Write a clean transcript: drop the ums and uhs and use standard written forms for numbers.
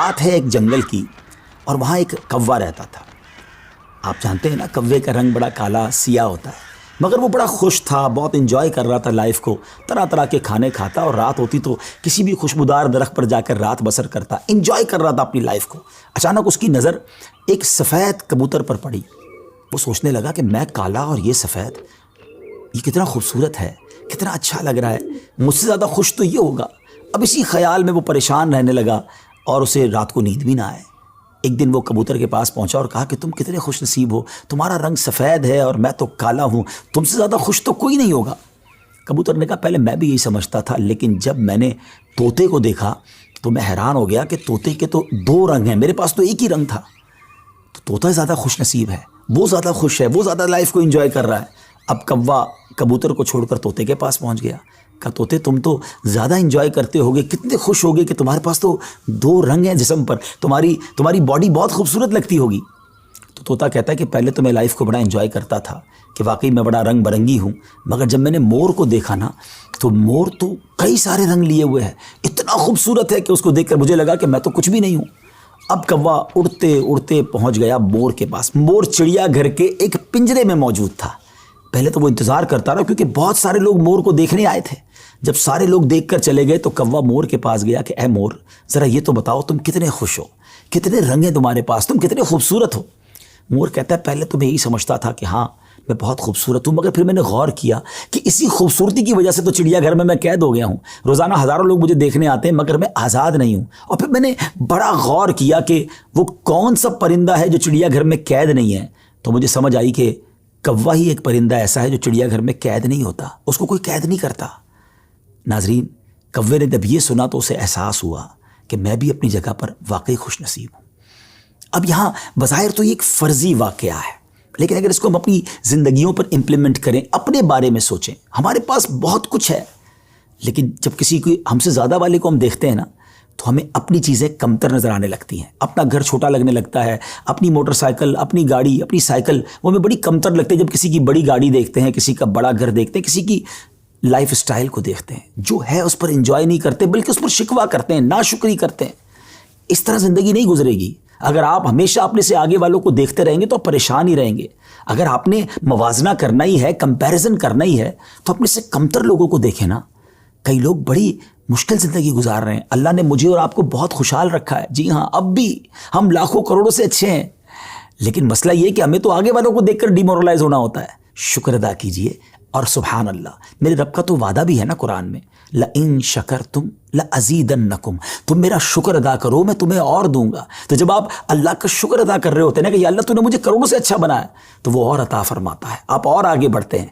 بات ہے ایک جنگل کی، اور وہاں ایک کوا رہتا تھا۔ آپ جانتے ہیں نا، کوے کا رنگ بڑا کالا سیاہ ہوتا ہے، مگر وہ بڑا خوش تھا، بہت انجوائے کر رہا تھا لائف کو، طرح طرح کے کھانے کھاتا، اور رات ہوتی تو کسی بھی خوشبودار درخت پر جا کر رات بسر کرتا، انجوائے کر رہا تھا اپنی لائف کو۔ اچانک اس کی نظر ایک سفید کبوتر پر پڑی۔ وہ سوچنے لگا کہ میں کالا اور یہ سفید، یہ کتنا خوبصورت ہے، کتنا اچھا لگ رہا ہے، مجھ سے زیادہ خوش تو یہ ہوگا۔ اب اسی خیال میں وہ پریشان رہنے لگا اور اسے رات کو نیند بھی نہ آئے۔ ایک دن وہ کبوتر کے پاس پہنچا اور کہا کہ تم کتنے خوش نصیب ہو، تمہارا رنگ سفید ہے اور میں تو کالا ہوں، تم سے زیادہ خوش تو کوئی نہیں ہوگا۔ کبوتر نے کہا پہلے میں بھی یہی سمجھتا تھا، لیکن جب میں نے طوطے کو دیکھا تو میں حیران ہو گیا کہ طوطے کے تو دو رنگ ہیں، میرے پاس تو ایک ہی رنگ تھا۔ تو طوطا زیادہ خوش نصیب ہے، وہ زیادہ خوش ہے، وہ زیادہ لائف کو انجوائے کر رہا ہے۔ اب کوا کبوتر کو چھوڑ کر طوطے کے پاس پہنچ گیا، کہا طوطے تم تو زیادہ انجوائے کرتے ہوگے، کتنے خوش ہوگے کہ تمہارے پاس تو دو رنگ ہیں جسم پر، تمہاری باڈی بہت خوبصورت لگتی ہوگی۔ تو طوطا کہتا ہے کہ پہلے تو میں لائف کو بڑا انجوائے کرتا تھا کہ واقعی میں بڑا رنگ برنگی ہوں، مگر جب میں نے مور کو دیکھا نا تو مور تو کئی سارے رنگ لیے ہوئے ہے، اتنا خوبصورت ہے کہ اس کو دیکھ کر مجھے لگا کہ میں تو کچھ بھی نہیں ہوں۔ اب کوا اڑتے اڑتے پہنچ گیا مور کے پاس۔ مور چڑیا گھر کے ایک پنجرے میں موجود تھا۔ پہلے تو وہ انتظار کرتا رہا کیونکہ بہت سارے لوگ مور کو دیکھنے آئے تھے۔ جب سارے لوگ دیکھ کر چلے گئے تو کوا مور کے پاس گیا کہ اے مور، ذرا یہ تو بتاؤ تم کتنے خوش ہو، کتنے رنگ ہیں تمہارے پاس، تم کتنے خوبصورت ہو۔ مور کہتا ہے پہلے تو میں یہی سمجھتا تھا کہ ہاں میں بہت خوبصورت ہوں، مگر پھر میں نے غور کیا کہ اسی خوبصورتی کی وجہ سے تو چڑیا گھر میں قید ہو گیا ہوں، روزانہ ہزاروں لوگ مجھے دیکھنے آتے ہیں مگر میں آزاد نہیں ہوں۔ اور پھر میں نے بڑا غور کیا کہ وہ کون سا پرندہ ہے جو چڑیا گھر میں قید نہیں ہے، تو مجھے سمجھ آئی کہ کوا ہی ایک پرندہ ایسا ہے جو چڑیا گھر میں قید نہیں ہوتا، اس کو کوئی قید نہیں کرتا۔ ناظرین، کوے نے جب یہ سنا تو اسے احساس ہوا کہ میں بھی اپنی جگہ پر واقعی خوش نصیب ہوں۔ اب یہاں بظاہر تو یہ ایک فرضی واقعہ ہے، لیکن اگر اس کو ہم اپنی زندگیوں پر امپلیمنٹ کریں، اپنے بارے میں سوچیں، ہمارے پاس بہت کچھ ہے، لیکن جب کسی کو ہم سے زیادہ والے کو ہم دیکھتے ہیں نا تو ہمیں اپنی چیزیں کمتر نظر آنے لگتی ہیں، اپنا گھر چھوٹا لگنے لگتا ہے، اپنی موٹر سائیکل، اپنی گاڑی، اپنی سائیکل وہ ہمیں بڑی کمتر لگتی ہے جب کسی کی بڑی گاڑی دیکھتے ہیں، کسی کا بڑا گھر دیکھتے ہیں، کسی کی لائف سٹائل کو دیکھتے ہیں، جو ہے اس پر انجوائے نہیں کرتے بلکہ اس پر شکوہ کرتے ہیں، ناشکری کرتے ہیں۔ اس طرح زندگی نہیں گزرے گی۔ اگر آپ ہمیشہ اپنے سے آگے والوں کو دیکھتے رہیں گے تو آپ پریشان ہی رہیں گے۔ اگر آپ نے موازنہ کرنا ہی ہے، کمپیریزن کرنا ہی ہے، تو اپنے سے کمتر لوگوں کو دیکھیں نا۔ کئی لوگ بڑی مشکل زندگی گزار رہے ہیں، اللہ نے مجھے اور آپ کو بہت خوشحال رکھا ہے، جی ہاں اب بھی ہم لاکھوں کروڑوں سے اچھے ہیں، لیکن مسئلہ یہ کہ ہمیں تو آگے والوں کو دیکھ کر ڈیمورلائز ہونا ہوتا ہے۔ شکر ادا کیجئے، اور سبحان اللہ، میرے رب کا تو وعدہ بھی ہے نا قرآن میں، لَإِن شَكَرْتُمْ لَأَزِيدَنَّكُمْ، تم میرا شکر ادا کرو میں تمہیں اور دوں گا۔ تو جب آپ اللہ کا شکر ادا کر رہے ہوتے ہیں نا کہ یا اللہ تو نے مجھے کروڑوں سے اچھا بنایا، تو وہ اور عطا فرماتا ہے، آپ اور آگے بڑھتے ہیں۔